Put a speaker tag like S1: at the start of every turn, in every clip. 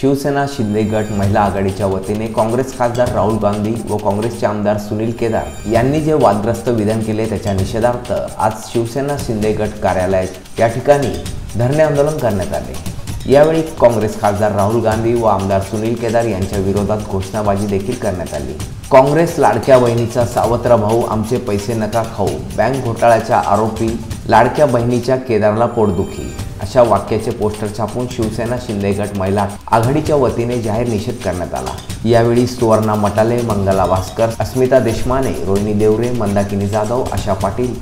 S1: शिवसेना शिंदे गट महिला आघाडीच्या वतीने काँग्रेस खासदार राहुल गांधी व काँग्रेसचे आमदार सुनील केदार यांनी जे वादग्रस्त विधान केले त्याच्या निषेधार्थ आज शिवसेना शिंदे गट कार्यालय या ठिकाणी धरणे आंदोलन करण्यात आले। यावेळी काँग्रेस खासदार राहुल गांधी व आमदार सुनील केदार यांच्या विरोधात घोषणाबाजी देखील करण्यात आली। काँग्रेस लाडक्या बहिणीचा सावत्र भाऊ आमचे पैसे नका खाऊ, बँक घोटाळ्याच्या आरोपी लाडक्या बहिणीच्या केदारला पोटदुखी अशा वाक्याचे पोस्टर छापून शिवसेना शिंदे गट महिला आघाडीच्या वतीने जाहीर निषेध करण्यात आला। यावेळी सुवर्णा मटाले, मंगला भास्कर, अस्मिता देशमाने, रोहिणी देवरे, मंदाकिनी जाधव, आशा पाटील,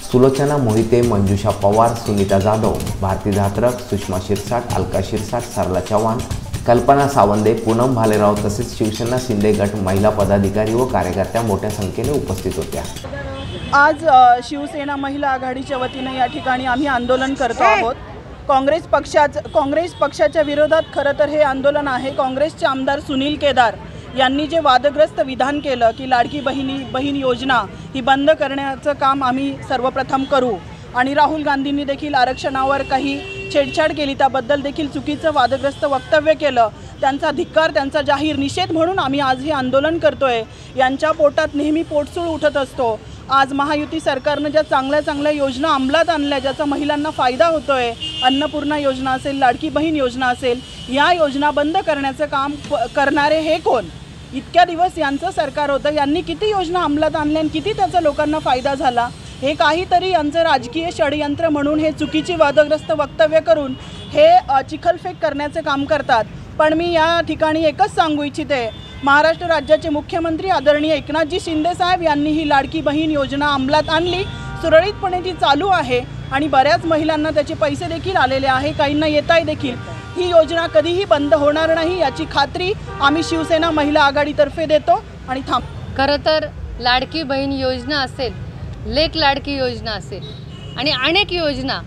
S1: सुलोचना मोहिते, मंजुषा पवार, सुनीता जाधव, भारती धात्रक, सुषमा शिरसाट, अलका शिरसाट, सरला चव्हाण, कल्पना सावंदे, पूनम भालेराव तसेच शिवसेना शिंदे गट महिला पदाधिकारी व कार्यकर्त्या मोठ्या संख्येने उपस्थित होत्या।
S2: आज शिवसेना महिला आघाडीच्या वतीने या ठिकाणी आम्ही आंदोलन करतो आहोत। काँग्रेस पक्षाच्या विरोधात खरं तर हे आंदोलन आहे। काँग्रेसचे आमदार सुनील केदार यांनी जे वादग्रस्त विधान केलं की लाडकी बहीण योजना ही बंद करण्याचं काम आम्ही सर्वप्रथम करू आणि राहुल गांधींनी देखील आरक्षणावर काही छेडछाड केली, त्याबद्दल देखील चुकीचं वादग्रस्त वक्तव्य केलं, त्यांचा धिक्कार, त्यांचा जाहीर निषेध म्हणून आम्ही आज हे आंदोलन करतोय। यांच्या पोटात नेहमी पोटसूळ उठत असतो। आज महायुती सरकारनं ज्या चांगल्या योजना अंमलात आणल्या, ज्याचा महिलांना फायदा होतोय, अन्नपूर्णा योजना असेल, लाडकी बहीण योजना असेल, या योजना बंद करण्याचं काम करणारे हे कोण? इतक्या दिवस यांचं सरकार होतं, यांनी किती योजना अंमलात आणल्या आणि किती त्याचा लोकांना फायदा झाला? हे काहीतरी यांचं राजकीय षडयंत्र म्हणून हे चुकीची वादग्रस्त वक्तव्य करून हे चिखलफेक करण्याचे काम करतात। पण मी या ठिकाणी एकच सांगू इच्छिते, महाराष्ट्र राज्याचे मुख्यमंत्री आदरणीय एकनाथजी शिंदे साहेब यांनी ही लाडकी बहीण योजना अंमलात आणली, सुरळीतपणे ती चालू आहे आणि बऱ्याच महिलांना त्याचे पैसे देखील आलेले आहे, काहींना येत आहे देखील। ही योजना कधीही बंद होणार नाही याची खात्री आम्ही शिवसेना महिला आघाडीतर्फे देतो आणि
S3: खरं तर लाडकी बहीण योजना असेल, लेक लाडकी योजना असेल आणि अनेक योजना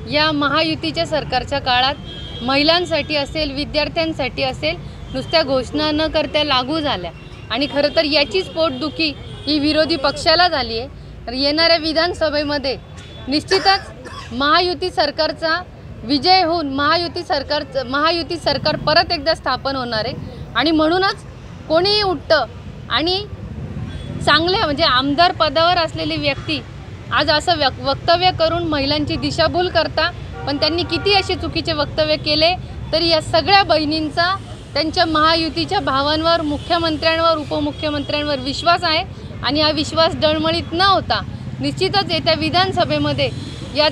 S3: या महायुतीच्या सरकारच्या काळात महिलांसाठी असेल, विद्यार्थ्यांसाठी असेल, नुसत्या घोषणा न करता लागू झाल्या आणि खरं तर याचीच पोटदुखी ही विरोधी पक्षाला झाली आहे। तर येणाऱ्या विधानसभेमध्ये निश्चितच महायुती सरकारचा विजय होऊन महायुती सरकार परत एकदा स्थापन होणार आहे आणि म्हणूनच कोणीही उठतं आणि चांगल्या म्हणजे आमदार पदावर असलेली व्यक्ती आज असं वक्तव्य करून महिलांची दिशाभूल करता, पण त्यांनी किती असे चुकीचे वक्तव्य केले तरी या सगळ्या बहिणींचा त्यांच्या महायुतीच्या भावांवर, मुख्यमंत्र्यांवर, उपमुख्यमंत्र्यांवर विश्वास आहे आणि हा विश्वास डळमळीत न होता निश्चितच येत्या विधानसभेमध्ये या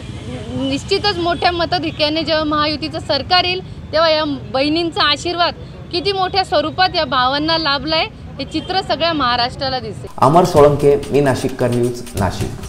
S3: निश्चितच मोठ्या मताधिक्याने जेव्हा महायुतीचं सरकार येईल तेव्हा या बहिणींचा आशीर्वाद किती मोठ्या स्वरूपात या भावांना लाभलाय हे चित्र सगळ्या महाराष्ट्राला दिसेल।
S1: अमर सोळंके, मी नाशिककर न्यूज, नाशिक।